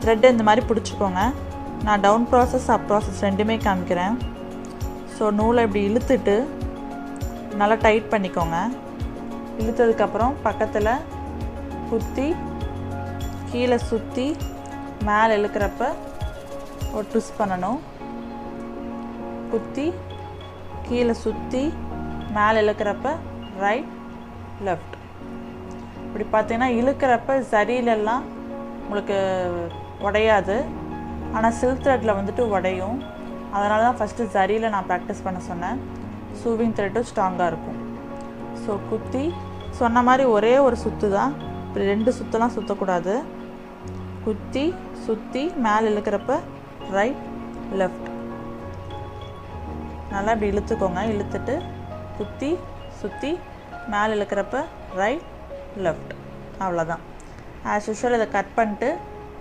Thread இந்த மாதிரி பிடிச்சிக்கோங்க. நான் டவுன் ப்ராசஸ் அப் ப்ராசஸ் ரெண்டுமே காமிக்கிறேன். ஸோ நூலை இப்படி இழுத்துட்டு நல்லா டைட் பண்ணிக்கோங்க. இழுத்ததுக்கப்புறம் பக்கத்தில் குத்தி கீழே சுற்றி மேலே இழுக்கிறப்ப ஒரு ட்விஸ்ட் பண்ணணும். குத்தி கீழே சுற்றி மேலே இழுக்கிறப்ப ரைட் லெஃப்ட். இப்படி பார்த்தீங்கன்னா இழுக்கிறப்ப சரியிலெல்லாம் உங்களுக்கு உடையாது, ஆனால் சில்க் த்ரெட்டில் வந்துட்டு உடையும். அதனால தான் ஃபஸ்ட்டு சரியில் நான் ப்ராக்டிஸ் பண்ண சொன்னேன். சூவிங் த்ரெட்டும் ஸ்ட்ராங்காக இருக்கும். ஸோ குத்தி சொன்ன மாதிரி ஒரே ஒரு சுற்று தான், இப்படி 2 சுற்றலாம் சுற்றக்கூடாது. குத்தி சுற்றி மேலே இழுக்கிறப்ப ரைட் லெஃப்ட். நல்லா இப்படி இழுத்துக்கோங்க. இழுத்துட்டு குத்தி சுற்றி மேலே இழுக்கிறப்ப ரைட் லெஃப்ட். அவ்வளோதான். ஆஸ் யூஷுவல் இதை கட் பண்ணிட்டு